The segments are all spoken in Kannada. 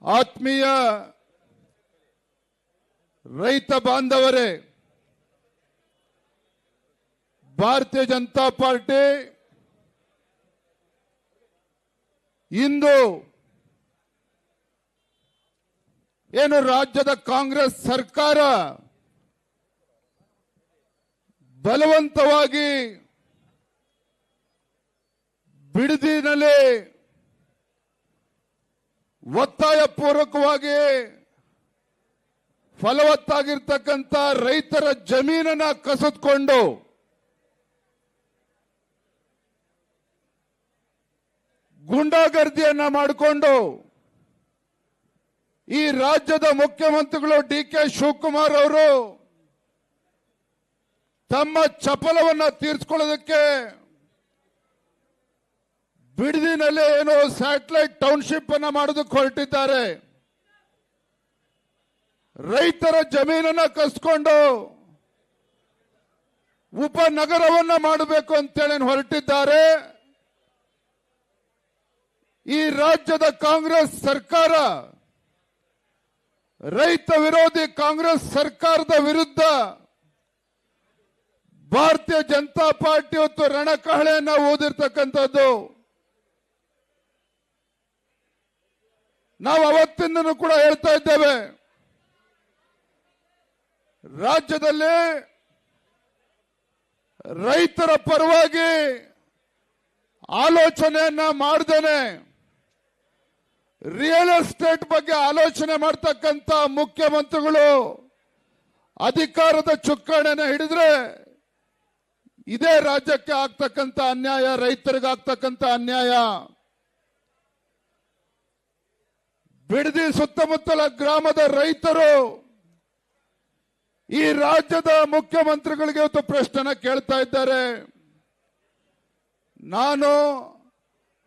ಆತ್ಮೀಯ ರೈತ ಬಾಂಧವರೇ, ಭಾರತೀಯ ಜನತಾ ಪಾರ್ಟಿ ಇಂದು ಏನು ರಾಜ್ಯದ ಕಾಂಗ್ರೆಸ್ ಸರ್ಕಾರ ಬಲವಂತವಾಗಿ ಬಿಡದಿನಲ್ಲಿ ಒತ್ತಾಯಪೂರ್ವಕವಾಗಿ ಫಲವತ್ತಾಗಿರ್ತಕ್ಕಂಥ ರೈತರ ಜಮೀನನ್ನ ಕಸಿದುಕೊಂಡು ಗುಂಡಾಗರ್ದಿಯನ್ನ ಮಾಡಿಕೊಂಡು ಈ ರಾಜ್ಯದ ಮುಖ್ಯಮಂತ್ರಿಗಳು ಡಿ.ಕೆ. ಶಿವಕುಮಾರ್ ಅವರು ತಮ್ಮ ಚಪಲವನ್ನ ತೀರಿಸಿಕೊಳ್ಳೋದಕ್ಕೆ ಬಿಡದಿನಲ್ಲಿ ಏನೋ ಸ್ಯಾಟಲೈಟ್ ಟೌನ್ಶಿಪ್ ಅನ್ನ ಮಾಡೋದಕ್ಕೆ ಹೊರಟಿದ್ದಾರೆ. ರೈತರ ಜಮೀನನ್ನ ಕಸ್ಕೊಂಡು ಉಪನಗರವನ್ನ ಮಾಡಬೇಕು ಅಂತೇಳಿ ಹೊರಟಿದ್ದಾರೆ. ಈ ರಾಜ್ಯದ ಕಾಂಗ್ರೆಸ್ ಸರ್ಕಾರ ರೈತ ವಿರೋಧಿ ಕಾಂಗ್ರೆಸ್ ಸರ್ಕಾರದ ವಿರುದ್ಧ ಭಾರತೀಯ ಜನತಾ ಪಾರ್ಟಿ ಇವತ್ತು ರಣಕಹಳೆಯನ್ನ ಊದಿರ್ತಕ್ಕಂಥದ್ದು. ನಾವು ಅವತ್ತಿಂದನೂ ಕೂಡ ಹೇಳ್ತಾ ಇದ್ದೇವೆ, ರಾಜ್ಯದಲ್ಲಿ ರೈತರ ಪರವಾಗಿ ಆಲೋಚನೆಯನ್ನ ಮಾಡದೇನೆ ರಿಯಲ್ ಎಸ್ಟೇಟ್ ಬಗ್ಗೆ ಆಲೋಚನೆ ಮಾಡ್ತಕ್ಕಂಥ ಮುಖ್ಯಮಂತ್ರಿಗಳು ಅಧಿಕಾರದ ಚುಕ್ಕಾಣಿಯನ್ನು ಹಿಡಿದ್ರೆ ಇದೇ ರಾಜ್ಯಕ್ಕೆ ಆಗ್ತಕ್ಕಂಥ ಅನ್ಯಾಯ, ರೈತರಿಗೆ ಆಗ್ತಕ್ಕಂಥ ಅನ್ಯಾಯ. ಬಿಡದಿ ಸುತ್ತಮುತ್ತಲ ಗ್ರಾಮದ ರೈತರು ಈ ರಾಜ್ಯದ ಮುಖ್ಯಮಂತ್ರಿಗಳಿಗೆ ಇವತ್ತು ಪ್ರಶ್ನೆನ ಕೇಳ್ತಾ ಇದ್ದಾರೆ. ನಾನು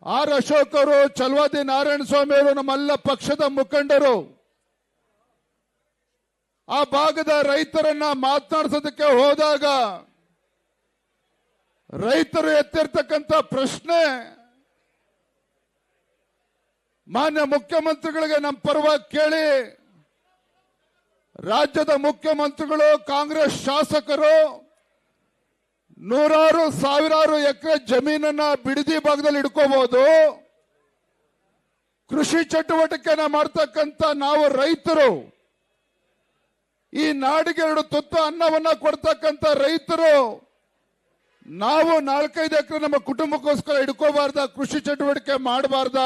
ಆರ್ ಅಶೋಕ್ ಅವರು, ಚಲವಾದಿ ನಾರಾಯಣ ಸ್ವಾಮಿ ಅವರು, ನಮ್ಮೆಲ್ಲ ಪಕ್ಷದ ಮುಖಂಡರು ಆ ಭಾಗದ ರೈತರನ್ನ ಮಾತನಾಡಿಸೋದಕ್ಕೆ ಹೋದಾಗ ರೈತರು ಎತ್ತಿರ್ತಕ್ಕಂಥ ಪ್ರಶ್ನೆ, ಮಾನ್ಯ ಮುಖ್ಯಮಂತ್ರಿಗಳಿಗೆ ನಮ್ಮ ಪರವಾಗಿ ಕೇಳಿ, ರಾಜ್ಯದ ಮುಖ್ಯಮಂತ್ರಿಗಳು ಕಾಂಗ್ರೆಸ್ ಶಾಸಕರು ನೂರಾರು ಸಾವಿರಾರು ಎಕರೆ ಜಮೀನನ್ನ ಬಿಡದಿ ಭಾಗದಲ್ಲಿ ಇಟ್ಕೋಬಹುದು. ಕೃಷಿ ಚಟುವಟಿಕೆನ ಮಾಡ್ತಕ್ಕಂಥ ನಾವು ರೈತರು, ಈ ನಾಡಿಗೆ 2 ತುತ್ತು ಅನ್ನವನ್ನ ಕೊಡ್ತಕ್ಕಂಥ ರೈತರು, ನಾವು 4-5 ಎಕರೆ ನಮ್ಮ ಕುಟುಂಬಕ್ಕೋಸ್ಕರ ಇಟ್ಕೋಬಾರ್ದ, ಕೃಷಿ ಚಟುವಟಿಕೆ ಮಾಡಬಾರ್ದ?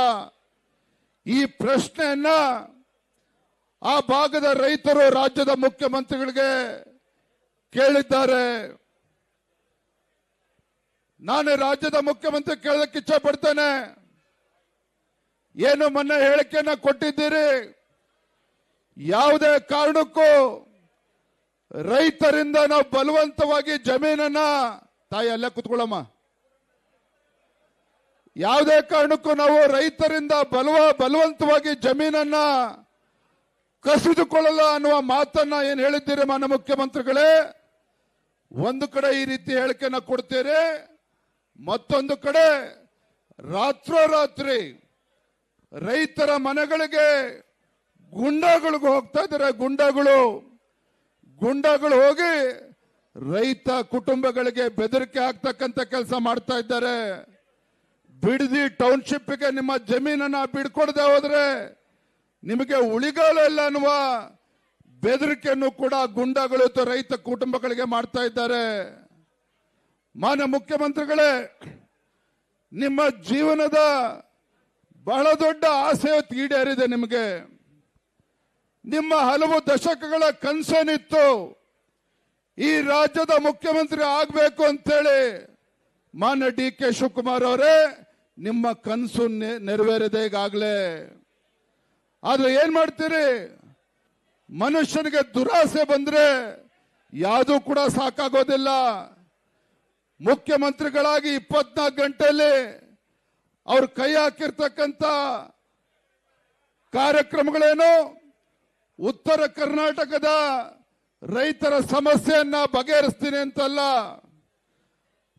ಈ ಪ್ರಶ್ನೆಯನ್ನ ಆ ಭಾಗದ ರೈತರು ರಾಜ್ಯದ ಮುಖ್ಯಮಂತ್ರಿಗಳಿಗೆ ಕೇಳಿದ್ದಾರೆ. ನಾನು ರಾಜ್ಯದ ಮುಖ್ಯಮಂತ್ರಿ ಕೇಳೋದಕ್ಕೆ ಇಚ್ಛೆ ಪಡ್ತೇನೆ. ಏನು ಮೊನ್ನೆ ಹೇಳಿಕೆಯನ್ನ ಕೊಟ್ಟಿದ್ದೀರಿ, ಯಾವುದೇ ಕಾರಣಕ್ಕೂ ರೈತರಿಂದ ನಾವು ಬಲವಂತವಾಗಿ ಜಮೀನನ್ನ, ತಾಯಿ ಅಲ್ಲೇ ಕುತ್ಕೊಳ್ಳಮ್ಮ, ಯಾವುದೇ ಕಾರಣಕ್ಕೂ ನಾವು ರೈತರಿಂದ ಬಲವಂತವಾಗಿ ಜಮೀನನ್ನ ಕಸಿದುಕೊಳ್ಳಲ್ಲ ಅನ್ನುವ ಮಾತನ್ನ ಏನು ಹೇಳಿದ್ದೀರಿ ಮಾನ್ಯ ಮುಖ್ಯಮಂತ್ರಿಗಳೇ? ಒಂದು ಕಡೆ ಈ ರೀತಿ ಹೇಳಿಕೆಯನ್ನ ಕೊಡ್ತೀರಿ, ಮತ್ತೊಂದು ಕಡೆ ರಾತ್ರೋರಾತ್ರಿ ರೈತರ ಮನೆಗಳಿಗೆ ಗುಂಡಾಗಳಿಗೆ ಹೋಗ್ತಾ ಇದ್ದಾರೆ. ಗುಂಡಾಗಳು ಹೋಗಿ ರೈತ ಕುಟುಂಬಗಳಿಗೆ ಬೆದರಿಕೆ ಆಗ್ತಕ್ಕಂಥ ಕೆಲಸ ಮಾಡ್ತಾ ಇದ್ದಾರೆ. ಬಿಡದಿ ಟೌನ್ಶಿಪ್ಗೆ ನಿಮ್ಮ ಜಮೀನನ್ನ ಬಿಡ್ಕೊಡದೆ ಹೋದ್ರೆ ನಿಮಗೆ ಉಳಿಗಾಲ ಇಲ್ಲ ಅನ್ನುವ ಬೆದರಿಕೆಯನ್ನು ಕೂಡ ಗುಂಡಾಗಳು ರೈತ ಕುಟುಂಬಗಳಿಗೆ ಮಾಡ್ತಾ ಇದ್ದಾರೆ. ಮಾನ್ಯ ಮುಖ್ಯಮಂತ್ರಿಗಳೇ, ನಿಮ್ಮ ಜೀವನದ ಬಹಳ ದೊಡ್ಡ ಆಸೆ ಈಡೇರಿದೆ. ನಿಮಗೆ ನಿಮ್ಮ ಹಲವು ದಶಕಗಳ ಕನಸೇನಿತ್ತು, ಈ ರಾಜ್ಯದ ಮುಖ್ಯಮಂತ್ರಿ ಆಗಬೇಕು ಅಂತೇಳಿ. ಮಾನ್ಯ ಡಿ.ಕೆ. ಶಿವಕುಮಾರ್ ಅವರೇ, ನಿಮ್ಮ ಕನಸು ನೆರವೇರಿದೆ ಈಗಾಗಲೇ. ಆದ್ರೆ ಏನ್ ಮಾಡ್ತೀರಿ? ಮನುಷ್ಯನಿಗೆ ದುರಾಸೆ ಬಂದ್ರೆ ಯಾವುದೂ ಕೂಡ ಸಾಕಾಗೋದಿಲ್ಲ. ಮುಖ್ಯಮಂತ್ರಿಗಳಾಗಿ 24 ಗಂಟೆಯಲ್ಲಿ ಅವ್ರು ಕೈ ಹಾಕಿರ್ತಕ್ಕಂಥ ಕಾರ್ಯಕ್ರಮಗಳೇನು? ಉತ್ತರ ಕರ್ನಾಟಕದ ರೈತರ ಸಮಸ್ಯೆಯನ್ನ ಬಗೆಹರಿಸ್ತೀನಿ ಅಂತಲ್ಲ,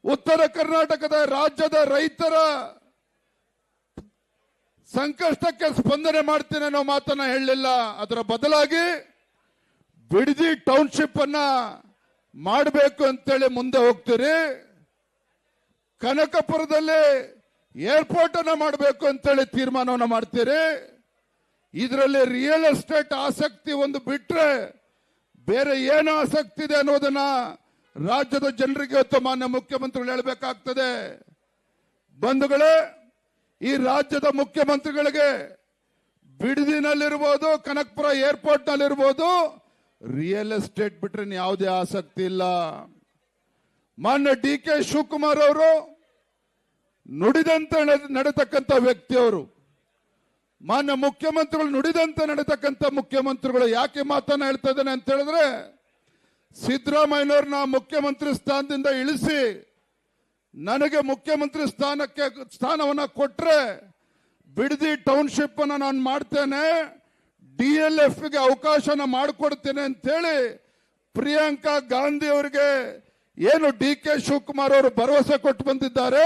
ಉತ್ತರ ಕರ್ನಾಟಕದ ರಾಜ್ಯದ ರೈತರ ಸಂಕಷ್ಟಕ್ಕೆ ಸ್ಪಂದನೆ ಮಾಡ್ತೇನೆ ಅನ್ನೋ ಮಾತನ್ನ ಹೇಳಲಿಲ್ಲ. ಅದರ ಬದಲಾಗಿ ಬಿಡದಿ ಟೌನ್ಶಿಪ್ ಅನ್ನ ಮಾಡಬೇಕು ಅಂತೇಳಿ ಮುಂದೆ ಹೋಗ್ತೀರಿ. ಕನಕಪುರದಲ್ಲಿ ಏರ್ಪೋರ್ಟ್ ಅನ್ನ ಮಾಡಬೇಕು ಅಂತೇಳಿ ತೀರ್ಮಾನವನ್ನ ಮಾಡ್ತೀರಿ. ಇದರಲ್ಲಿ ರಿಯಲ್ ಎಸ್ಟೇಟ್ ಆಸಕ್ತಿ ಒಂದು ಬಿಟ್ರೆ ಬೇರೆ ಏನು ಆಸಕ್ತಿ ಇದೆ ಅನ್ನೋದನ್ನ ರಾಜ್ಯದ ಜನರಿಗೆ ಇವತ್ತು ಮಾನ್ಯ ಮುಖ್ಯಮಂತ್ರಿಗಳು ಹೇಳಬೇಕಾಗ್ತದೆ. ಬಂಧುಗಳೇ, ಈ ರಾಜ್ಯದ ಮುಖ್ಯಮಂತ್ರಿಗಳಿಗೆ ಬಿಡದಿನಲ್ಲಿರ್ಬೋದು, ಕನಕಪುರ ಏರ್ಪೋರ್ಟ್ ನಲ್ಲಿರ್ಬೋದು, ರಿಯಲ್ ಎಸ್ಟೇಟ್ ಬಿಟ್ರೆ ಯಾವುದೇ ಆಸಕ್ತಿ ಇಲ್ಲ. ಮಾನ್ಯ DK ಶಿವಕುಮಾರ್ ಅವರು ನುಡಿದಂತೆ ನಡೆತಕ್ಕಂಥ ವ್ಯಕ್ತಿಯವರು. ಮಾನ್ಯ ಮುಖ್ಯಮಂತ್ರಿಗಳು ನುಡಿದಂತೆ ನಡೆತಕ್ಕಂಥ ಮುಖ್ಯಮಂತ್ರಿಗಳು. ಯಾಕೆ ಮಾತನ್ನ ಹೇಳ್ತಾ ಇದ್ದೇನೆ ಅಂತ ಹೇಳಿದ್ರೆ, ಸಿದ್ದರಾಮಯ್ಯನವ್ರನ್ನ ಮುಖ್ಯಮಂತ್ರಿ ಸ್ಥಾನದಿಂದ ಇಳಿಸಿ ನನಗೆ ಮುಖ್ಯಮಂತ್ರಿ ಸ್ಥಾನವನ್ನ ಕೊಟ್ರೆ ಬಿಡದಿ ಟೌನ್ಶಿಪ್ ಅನ್ನ ನಾನು ಮಾಡ್ತೇನೆ, DLF ಗೆ ಅವಕಾಶನ ಮಾಡಿಕೊಡ್ತೇನೆ ಅಂತೇಳಿ ಪ್ರಿಯಾಂಕಾ ಗಾಂಧಿ ಅವರಿಗೆ ಏನು DK ಶಿವಕುಮಾರ್ ಅವರು ಭರವಸೆ ಕೊಟ್ಟು ಬಂದಿದ್ದಾರೆ,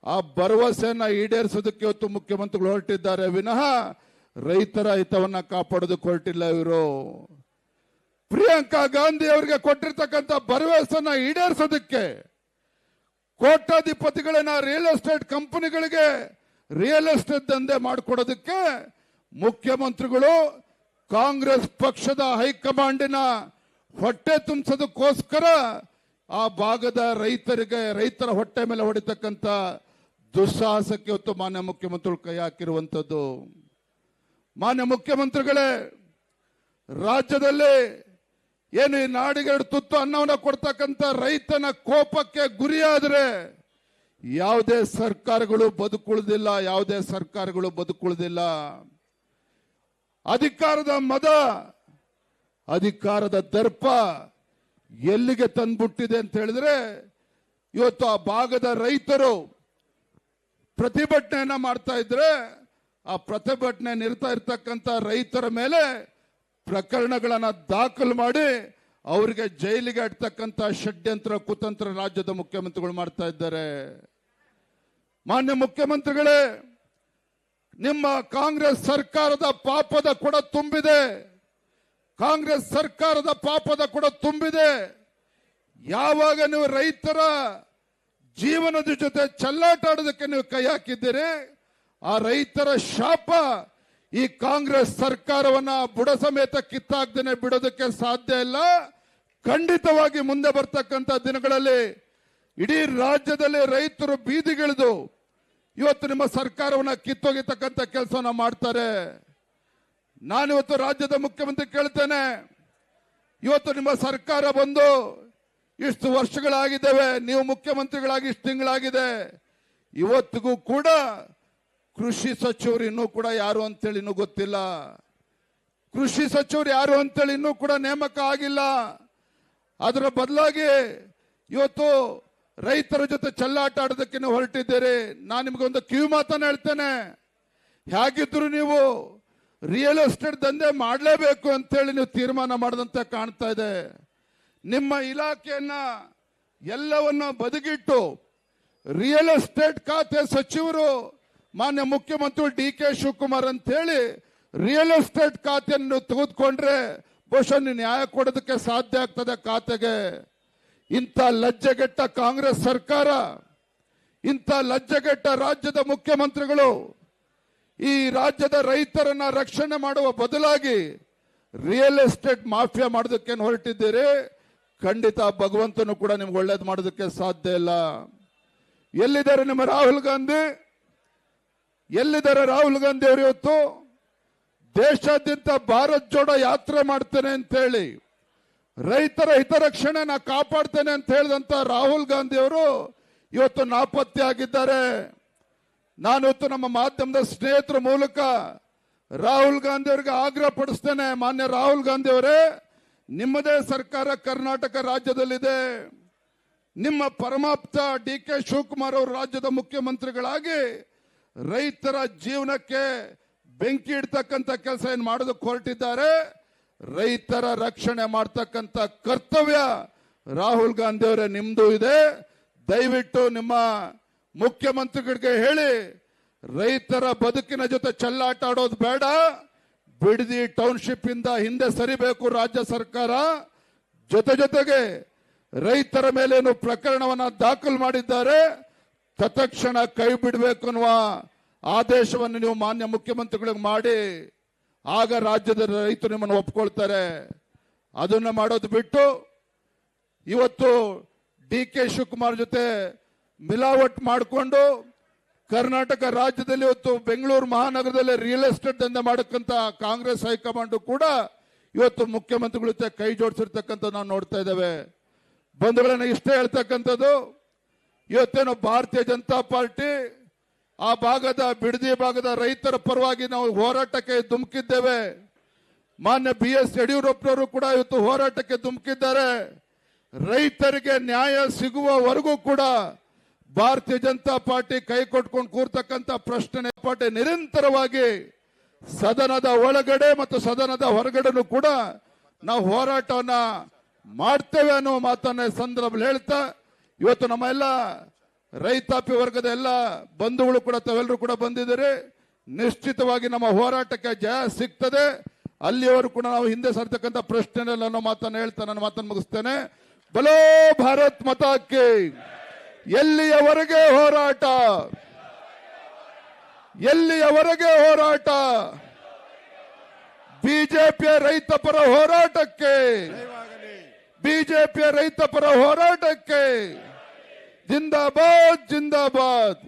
ಆ ಭರವಸೆಯನ್ನ ಈಡೇರಿಸೋದಕ್ಕೆ ಇವತ್ತು ಮುಖ್ಯಮಂತ್ರಿಗಳು ಹೊರಟಿದ್ದಾರೆ ವಿನಃ ರೈತರ ಹಿತವನ್ನ ಕಾಪಾಡೋದಕ್ಕೆ ಹೊರಟಿಲ್ಲ ಇವರು. ಪ್ರಿಯಾಂಕಾ ಗಾಂಧಿ ಅವರಿಗೆ ಕೊಟ್ಟಿರ್ತಕ್ಕಂಥ ಭರವಸೆಯನ್ನ ಈಡೇರಿಸೋದಕ್ಕೆ, ಕೋಟ್ಯಾಧಿಪತಿಗಳನ್ನ ರಿಯಲ್ ಎಸ್ಟೇಟ್ ಕಂಪನಿಗಳಿಗೆ ರಿಯಲ್ ಎಸ್ಟೇಟ್ ದಂಧೆ ಮಾಡಿಕೊಡೋದಕ್ಕೆ ಮುಖ್ಯಮಂತ್ರಿಗಳು ಕಾಂಗ್ರೆಸ್ ಪಕ್ಷದ ಹೈಕಮಾಂಡಿನ ಹೊಟ್ಟೆ ತುಂಬಿಸೋದಕ್ಕೋಸ್ಕರ ಆ ಭಾಗದ ರೈತರ ಹೊಟ್ಟೆ ಮೇಲೆ ಹೊಡಿತಕ್ಕಂಥ ದುಸ್ಸಾಹಸಕ್ಕೆ ಇವತ್ತು ಮಾನ್ಯ ಮುಖ್ಯಮಂತ್ರಿಗಳು ಕೈ ಹಾಕಿರುವಂಥದ್ದು. ಮಾನ್ಯ ಮುಖ್ಯಮಂತ್ರಿಗಳೇ, ರಾಜ್ಯದಲ್ಲಿ ಏನು ಈ ನಾಡಿಗೆ 2 ತುತ್ತು ಅನ್ನವನ್ನ ಕೊಡ್ತಕ್ಕಂಥ ರೈತನ ಕೋಪಕ್ಕೆ ಗುರಿಯಾದರೆ ಯಾವುದೇ ಸರ್ಕಾರಗಳು ಬದುಕುಳಿದಿಲ್ಲ, ಯಾವುದೇ ಸರ್ಕಾರಗಳು ಬದುಕುಳಿದಿಲ್ಲ. ಅಧಿಕಾರದ ಮದ, ಅಧಿಕಾರದ ದರ್ಪ ಎಲ್ಲಿಗೆ ತಂದ್ಬಿಟ್ಟಿದೆ ಅಂತ ಹೇಳಿದ್ರೆ, ಇವತ್ತು ಆ ಭಾಗದ ರೈತರು ಪ್ರತಿಭಟನೆಯನ್ನ ಮಾಡ್ತಾ ಇದ್ರೆ ಆ ಪ್ರತಿಭಟನೆ ನಿರತ ಇರ್ತಕ್ಕಂಥ ರೈತರ ಮೇಲೆ ಪ್ರಕರಣಗಳನ್ನ ದಾಖಲು ಮಾಡಿ ಅವರಿಗೆ ಜೈಲಿಗೆ ಅಡ್ತಕ್ಕಂಥ ಷಡ್ಯಂತ್ರ ಕುತಂತ್ರ ರಾಜ್ಯದ ಮುಖ್ಯಮಂತ್ರಿಗಳು ಮಾಡ್ತಾ ಇದ್ದಾರೆ. ಮಾನ್ಯ ಮುಖ್ಯಮಂತ್ರಿಗಳೇ, ನಿಮ್ಮ ಕಾಂಗ್ರೆಸ್ ಸರ್ಕಾರದ ಪಾಪದ ಕೊಡ ತುಂಬಿದೆ. ಕಾಂಗ್ರೆಸ್ ಸರ್ಕಾರದ ಪಾಪದ ಕೊಡ ತುಂಬಿದೆ. ಯಾವಾಗ ನೀವು ರೈತರ ಜೀವನದ ಜೊತೆ ಚೆಲ್ಲಾಟ ಆಡೋದಕ್ಕೆ ನೀವು ಕೈ ಹಾಕಿದ್ದೀರಿ, ಆ ರೈತರ ಶಾಪ ಈ ಕಾಂಗ್ರೆಸ್ ಸರ್ಕಾರವನ್ನ ಬುಡ ಸಮೇತ ಕಿತ್ತಾಕ್ದೇನೆ ಬಿಡೋದಕ್ಕೆ ಸಾಧ್ಯ ಇಲ್ಲ. ಖಂಡಿತವಾಗಿ ಮುಂದೆ ಬರ್ತಕ್ಕಂಥ ದಿನಗಳಲ್ಲಿ ಇಡೀ ರಾಜ್ಯದಲ್ಲಿ ರೈತರು ಬೀದಿಗಿಳಿದು ಇವತ್ತು ನಿಮ್ಮ ಸರ್ಕಾರವನ್ನ ಕಿತ್ತೊಗಿತಕ್ಕಂಥ ಕೆಲಸವನ್ನ ಮಾಡ್ತಾರೆ. ನಾನಿವತ್ತು ರಾಜ್ಯದ ಮುಖ್ಯಮಂತ್ರಿ ಕೇಳ್ತೇನೆ, ಇವತ್ತು ನಿಮ್ಮ ಸರ್ಕಾರ ಬಂದು ಇಷ್ಟು ವರ್ಷಗಳಾಗಿದ್ದೇವೆ, ನೀವು ಮುಖ್ಯಮಂತ್ರಿಗಳಾಗಿ ಇಷ್ಟು ತಿಂಗಳಾಗಿದೆ, ಇವತ್ತಿಗೂ ಕೂಡ ಕೃಷಿ ಸಚಿವರು ಇನ್ನೂ ಕೂಡ ಯಾರು ಅಂತೇಳಿ ಇನ್ನೂ ಗೊತ್ತಿಲ್ಲ. ಕೃಷಿ ಸಚಿವರು ಯಾರು ಅಂತೇಳಿ ಇನ್ನೂ ಕೂಡ ನೇಮಕ ಆಗಿಲ್ಲ. ಅದರ ಬದಲಾಗಿ ಇವತ್ತು ರೈತರ ಜೊತೆ ಚೆಲ್ಲಾಟ ಆಡೋದಕ್ಕೆ ನೀವು ಹೊರಟಿದ್ದೀರಿ. ನಾನು ನಿಮಗೊಂದು ಕಿವಿ ಮಾತನ್ನ ಹೇಳ್ತೇನೆ, ಹೇಗಿದ್ರು ನೀವು ರಿಯಲ್ ಎಸ್ಟೇಟ್ ದಂಧೆ ಮಾಡಲೇಬೇಕು ಅಂತೇಳಿ ನೀವು ತೀರ್ಮಾನ ಮಾಡದಂತೆ ಕಾಣ್ತಾ ಇದೆ. ನಿಮ್ಮ ಇಲಾಖೆಯನ್ನ ಎಲ್ಲವನ್ನ ಬದಿಗಿಟ್ಟು ರಿಯಲ್ ಎಸ್ಟೇಟ್ ಖಾತೆ ಸಚಿವರು ಮಾನ್ಯ ಮುಖ್ಯಮಂತ್ರಿ DK ಶಿವಕುಮಾರ್ ಅಂತ ಹೇಳಿ ರಿಯಲ್ ಎಸ್ಟೇಟ್ ಖಾತೆಯನ್ನು ತೆಗೆದುಕೊಂಡ್ರೆ ಬಹುಶಃ ನ್ಯಾಯ ಕೊಡೋದಕ್ಕೆ ಸಾಧ್ಯ ಆಗ್ತದೆ ಖಾತೆಗೆ. ಇಂಥ ಲಜ್ಜೆಗೆಟ್ಟ ಕಾಂಗ್ರೆಸ್ ಸರ್ಕಾರ, ಇಂಥ ಲಜ್ಜೆಗೆಟ್ಟ ರಾಜ್ಯದ ಮುಖ್ಯಮಂತ್ರಿಗಳು ಈ ರಾಜ್ಯದ ರೈತರನ್ನ ರಕ್ಷಣೆ ಮಾಡುವ ಬದಲಾಗಿ ರಿಯಲ್ ಎಸ್ಟೇಟ್ ಮಾಫಿಯಾ ಮಾಡೋದಕ್ಕೆ ಹೊರಟಿದ್ದೀರಿ. ಖಂಡಿತ ಭಗವಂತನು ಕೂಡ ನಿಮ್ಗೆ ಒಳ್ಳೇದು ಮಾಡೋದಕ್ಕೆ ಸಾಧ್ಯ ಇಲ್ಲ. ಎಲ್ಲಿದ್ದಾರೆ ನಿಮ್ಮ ರಾಹುಲ್ ಗಾಂಧಿ? ಎಲ್ಲಿದ್ದಾರೆ ರಾಹುಲ್ ಗಾಂಧಿ ಅವರು? ಇವತ್ತು ದೇಶಾದ್ಯಂತ ಭಾರತ್ ಜೋಡೋ ಯಾತ್ರೆ ಮಾಡ್ತೇನೆ ಅಂತ ಹೇಳಿ ರೈತರ ಹಿತರಕ್ಷಣೆ ನಾ ಕಾಪಾಡ್ತೇನೆ ಅಂತ ಹೇಳಿದಂತ ರಾಹುಲ್ ಗಾಂಧಿ ಅವರು ಇವತ್ತು ನಾಪತ್ತೆ ಆಗಿದ್ದಾರೆ. ನಾನಿವತ್ತು ನಮ್ಮ ಮಾಧ್ಯಮದ ಸ್ನೇಹಿತರ ಮೂಲಕ ರಾಹುಲ್ ಗಾಂಧಿ ಅವರಿಗೆ ಆಗ್ರಹ ಪಡಿಸ್ತೇನೆ, ಮಾನ್ಯ ರಾಹುಲ್ ಗಾಂಧಿ ಅವರೇ, ನಿಮ್ಮದೇ ಸರ್ಕಾರ ಕರ್ನಾಟಕ ರಾಜ್ಯದಲ್ಲಿದೆ. ನಿಮ್ಮ ಪರಮಾಪ್ತ DK ಶಿವಕುಮಾರ್ ಅವರು ರಾಜ್ಯದ ಮುಖ್ಯಮಂತ್ರಿಗಳಾಗಿ ರೈತರ ಜೀವನಕ್ಕೆ ಬೆಂಕಿ ಇಡ್ತಕ್ಕಂಥ ಕೆಲಸ ಏನು ಮಾಡೋದಕ್ಕೆ ಹೊರಟಿದ್ದಾರೆ. ರೈತರ ರಕ್ಷಣೆ ಮಾಡ್ತಕ್ಕಂಥ ಕರ್ತವ್ಯ ರಾಹುಲ್ ಗಾಂಧಿ ಅವರೇ ನಿಮ್ದು ಇದೆ. ದಯವಿಟ್ಟು ನಿಮ್ಮ ಮುಖ್ಯಮಂತ್ರಿಗಳಿಗೆ ಹೇಳಿ ರೈತರ ಬದುಕಿನ ಜೊತೆ ಚೆಲ್ಲಾಟ ಆಡೋದು ಬೇಡ. ಬಿಡದಿ ಟೌನ್ಶಿಪ್ ಇಂದ ಹಿಂದೆ ಸರಿಬೇಕು ರಾಜ್ಯ ಸರ್ಕಾರ. ಜೊತೆಗೆ ರೈತರ ಮೇಲೇನು ಪ್ರಕರಣವನ್ನ ದಾಖಲು ಮಾಡಿದ್ದಾರೆ, ತತ್ಕ್ಷಣ ಕೈ ಬಿಡಬೇಕು ಅನ್ನುವ ಆದೇಶವನ್ನು ನೀವು ಮಾನ್ಯ ಮುಖ್ಯಮಂತ್ರಿಗಳಿಗೆ ಮಾಡಿ, ಆಗ ರಾಜ್ಯದ ರೈತರು ನಿಮ್ಮನ್ನು ಒಪ್ಕೊಳ್ತಾರೆ. ಅದನ್ನ ಮಾಡೋದು ಬಿಟ್ಟು ಇವತ್ತು DK ಶಿವಕುಮಾರ್ ಜೊತೆ ಮಿಲಾವಟ್ ಮಾಡಿಕೊಂಡು ಕರ್ನಾಟಕ ರಾಜ್ಯದಲ್ಲಿ ಇವತ್ತು ಬೆಂಗಳೂರು ಮಹಾನಗರದಲ್ಲಿ ರಿಯಲ್ ಎಸ್ಟೇಟ್ ದಂಧೆ ಮಾಡಕ್ಕಂತ ಕಾಂಗ್ರೆಸ್ ಹೈಕಮಾಂಡ್ ಕೂಡ ಇವತ್ತು ಮುಖ್ಯಮಂತ್ರಿಗಳ ಜೊತೆ ಕೈ ಜೋಡಿಸಿರ್ತಕ್ಕಂಥ ನಾವು ನೋಡ್ತಾ ಇದ್ದೇವೆ. ಬಂಧುಗಳನ್ನ ಇಷ್ಟೇ ಹೇಳ್ತಕ್ಕಂಥದ್ದು, ಇವತ್ತೇನು ಭಾರತೀಯ ಜನತಾ ಪಾರ್ಟಿ ಆ ಭಾಗದ ಬಿಡದಿ ಭಾಗದ ರೈತರ ಪರವಾಗಿ ನಾವು ಹೋರಾಟಕ್ಕೆ ಧುಮುಕಿದ್ದೇವೆ. ಮಾನ್ಯ BS ಯಡಿಯೂರಪ್ಪನವರು ಕೂಡ ಇವತ್ತು ಹೋರಾಟಕ್ಕೆ ಧುಮುಕಿದ್ದಾರೆ. ರೈತರಿಗೆ ನ್ಯಾಯ ಸಿಗುವವರೆಗೂ ಕೂಡ ಭಾರತೀಯ ಜನತಾ ಪಾರ್ಟಿ ಕೈ ಕೊಟ್ಕೊಂಡು ಕೂರ್ತಕ್ಕಂಥ ಪ್ರಶ್ನೆ ಪಾರ್ಟಿ ನಿರಂತರವಾಗಿ ಸದನದ ಒಳಗಡೆ ಮತ್ತು ಸದನದ ಹೊರಗಡೆನೂ ಕೂಡ ನಾವು ಹೋರಾಟವನ್ನ ಮಾಡ್ತೇವೆ ಅನ್ನೋ ಮಾತನ್ನ ಸಂದರ್ಭದಲ್ಲಿ ಹೇಳ್ತಾ, ಇವತ್ತು ನಮ್ಮ ಎಲ್ಲ ರೈತಾಪಿ ವರ್ಗದ ಎಲ್ಲ ಬಂಧುಗಳು ಕೂಡ ತಾವೆಲ್ಲರೂ ಕೂಡ ಬಂದಿದ್ದಾರೆ. ನಿಶ್ಚಿತವಾಗಿ ನಮ್ಮ ಹೋರಾಟಕ್ಕೆ ಜಯ ಸಿಗ್ತದೆ. ಅಲ್ಲಿಯವರು ಕೂಡ ನಾವು ಹಿಂದೆ ಸರ್ತಕ್ಕಂಥ ಪ್ರಶ್ನೆ ಅನ್ನೋ ಮಾತನ್ನ ಹೇಳ್ತಾ ನನ್ನ ಮಾತನ್ನು ಮುಗಿಸ್ತೇನೆ. ಬಲೋ ಭಾರತ್ ಮಾತಾಕ್ಕೆ. ಎಲ್ಲಿಯವರೆಗೆ ಹೋರಾಟ, ಎಲ್ಲಿಯವರೆಗೆ ಹೋರಾಟ, ಬಿಜೆಪಿಯ ರೈತ ಪರ ಹೋರಾಟಕ್ಕೆ, ಬಿಜೆಪಿಯ ರೈತ ಪರ ಹೋರಾಟಕ್ಕೆ ಜಿಂದಾಬಾದ್ ಜಿಂದಾಬಾದ್.